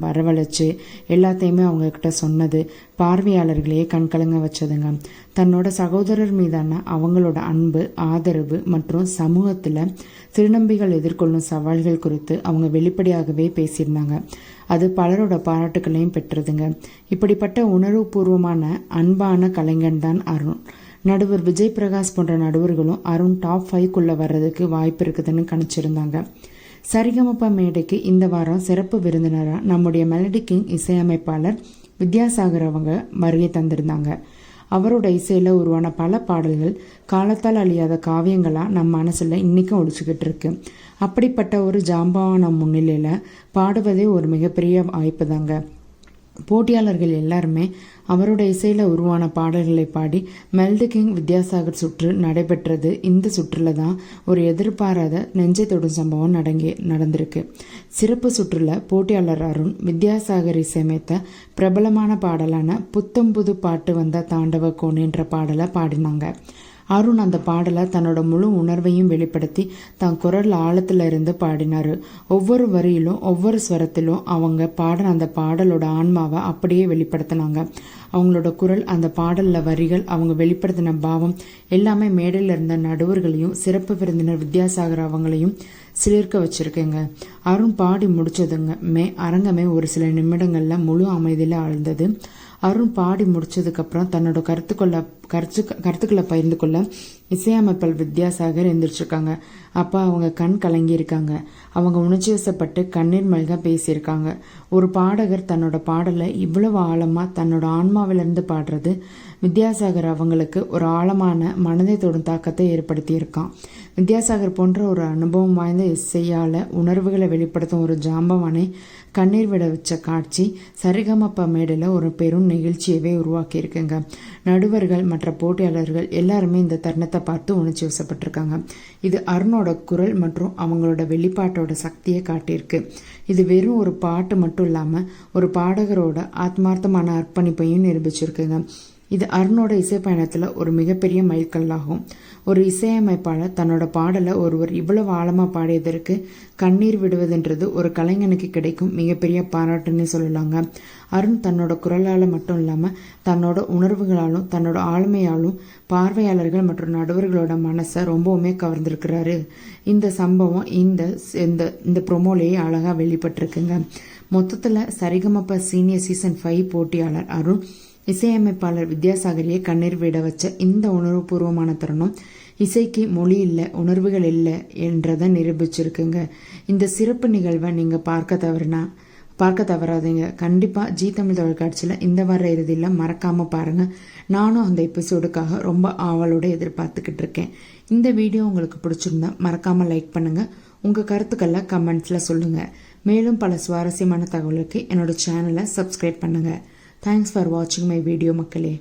வரவழைச்சு எல்லாத்தையுமே அவங்கக்கிட்ட சொன்னது பார்வையாளர்களையே கண்கலங்க வச்சதுங்க. தன்னோட சகோதரர் மீதான அவங்களோட அன்பு, ஆதரவு மற்றும் சமூகத்தில் திருநம்பிகள் எதிர்கொள்ளும் சவால்கள் குறித்து அவங்க வெளிப்படையாகவே பேசியிருந்தாங்க. அது பலரோட பாராட்டுகளையும் பெற்றதுங்க. இப்படிப்பட்ட உணர்வுபூர்வமான அன்பான கலைஞன் தான் அருண். நடுவர் விஜய் பிரகாஷ் போன்ற நடுவர்களும் அருண் டாப் 5க்குள்ள வர்றதுக்கு வாய்ப்பு இருக்குதுன்னு கணிச்சிருந்தாங்க. சரிகமப மேடைக்கு இந்த வாரம் சிறப்பு விருந்தினராக நம்முடைய மெலடி கிங் இசையமைப்பாளர் வித்யாசாகர் அவங்க வருகை தந்திருந்தாங்க. அவரோட இசையில உருவான பல பாடல்கள் காலத்தால் அழியாத காவியங்களா நம்ம மனசுல இன்னைக்கும் ஒழிச்சுக்கிட்டு இருக்கு. அப்படிப்பட்ட ஒரு ஜாம்பவான முன்னிலையில பாடுவதே ஒரு மிகப்பெரிய வாய்ப்பு தாங்க. போட்டியாளர்கள் எல்லாருமே அவரோட இசையில உருவான பாடல்களை பாடி மெலடி கிங் வித்யாசாகர் சுற்று நடைபெற்றது. இந்த சுற்றுல தான் ஒரு எதிர்பாராத நெஞ்சை தொடும் சம்பவம் நடந்திருக்கு. சிறப்பு சுற்றுல போட்டியாளர் அருண் வித்யாசாகர் இசையமைத்த பிரபலமான பாடலான புத்தம்புது பாட்டு வந்த தாண்டவ கோன் என்ற பாடலை பாடினாங்க. அருண் அந்த பாடலை தன்னோட முழு உணர்வையும் வெளிப்படுத்தி தன் குரல் ஆழத்துல இருந்து பாடினாரு. ஒவ்வொரு வரியிலும் ஒவ்வொரு ஸ்வரத்திலும் அவங்க பாடின அந்த பாடலோட ஆன்மாவை அப்படியே வெளிப்படுத்தினாங்க. அவங்களோட குரல், அந்த பாடல்ல வரிகள், அவங்க வெளிப்படுத்தின பாவம் எல்லாமே மேடையில் இருந்த நடுவர்களையும் சிறப்பு விருந்தினர் வித்யாசாகர் அவங்களையும் சிலிர்க்க வச்சிருக்கேங்க. அருண் பாடி முடிச்சதுங்க அரங்கமே ஒரு சில நிமிடங்கள்ல முழு அமைதியில ஆழ்ந்தது. அருண் பாடி முடிச்சதுக்கு அப்புறம் தன்னோட கருத்துக்களை பகிர்ந்து கொள்ள இசையமைப்பாளர் வித்யாசாகர் எந்திரிச்சிருக்காங்க. அப்பா அவங்க கண் கலங்கி இருக்காங்க. அவங்க உணர்ச்சி வசப்பட்டு கண்ணீர் மல்க பேசியிருக்காங்க. ஒரு பாடகர் தன்னோட பாடலை இவ்வளவு ஆழமா தன்னோட ஆன்மாவிலிருந்து பாடுறது வித்யாசாகர் அவங்களுக்கு ஒரு ஆழமான மனதை தொடும் தாக்கத்தை ஏற்படுத்தி இருக்கான். வித்யாசாகர் போன்ற ஒரு அனுபவம் வாய்ந்த இசையால உணர்வுகளை வெளிப்படுத்தும் ஒரு ஜாம்பவானை கண்ணீர் விட வச்ச காட்சி சரிகமப்ப மேடையில் ஒரு பெரும் நிகழ்ச்சியவே உருவாக்கி இருக்குங்க. நடுவர்கள் மற்ற போட்டியாளர்கள் எல்லாருமே இந்த தருணத்தை பார்த்து உணர்ச்சி வசப்பட்டிருக்காங்க. இது அருணோட குரல் மற்றும் அவங்களோட வெளிப்பாட்டோட சக்தியை காட்டியிருக்கு. இது வெறும் ஒரு பாட்டு மட்டும் இல்லாம ஒரு பாடகரோட ஆத்மார்த்தமான அர்ப்பணிப்பையும் நிரூபிச்சிருக்குங்க. இது அருணோட இசை பயணத்துல ஒரு மிகப்பெரிய மைல்கல்லாகும். ஒரு இசையமைப்பாளர் தன்னோட பாடலை ஒருவர் இவ்வளவு ஆழமா பாடியதற்கு கண்ணீர் விடுவதுன்றது ஒரு கலைஞனுக்கு கிடைக்கும் மிகப்பெரிய பாராட்டுன்னு சொல்லலாங்க. அருண் தன்னோட குரலால மட்டும் இல்லாம தன்னோட உணர்வுகளாலும் தன்னோட ஆளுமையாலும் பார்வையாளர்கள் மற்றும் நடுவர்களோட மனசை ரொம்பவுமே கவர்ந்திருக்கிறாரு. இந்த சம்பவம் இந்த ப்ரொமோலேயே அழகா வெளிப்பட்டிருக்குங்க. மொத்தத்துல சரிகமப சீனியர் சீசன் 5 போட்டியாளர் அருண் இசையமைப்பாளர் வித்யாசாகரையே கண்ணீர் விட வச்ச இந்த உணர்வுபூர்வமான தருணம் இசைக்கு மொழி இல்லை, உணர்வுகள் இல்லை என்றதை நிரூபிச்சிருக்குங்க. இந்த சிறப்பு நிகழ்வை நீங்க பார்க்க தவறாதீங்க. கண்டிப்பா ஜி தமிழ் தொலைக்காட்சியில இந்த வார இறுதியில மறக்காம பாருங்க. நானும் அந்த எபிசோடுக்காக ரொம்ப ஆவலோட எதிர்பார்த்துக்கிட்டு இருக்கேன். இந்த வீடியோ உங்களுக்கு பிடிச்சிருந்தா மறக்காம லைக் பண்ணுங்க. உங்க கருத்துக்களை கமெண்ட்ஸ்ல சொல்லுங்க. மேலும் பல சுவாரஸ்யமான தகவலுக்கு என்னோட சேனலை சப்ஸ்கிரைப் பண்ணுங்க. Thanks for watching my video மக்களே.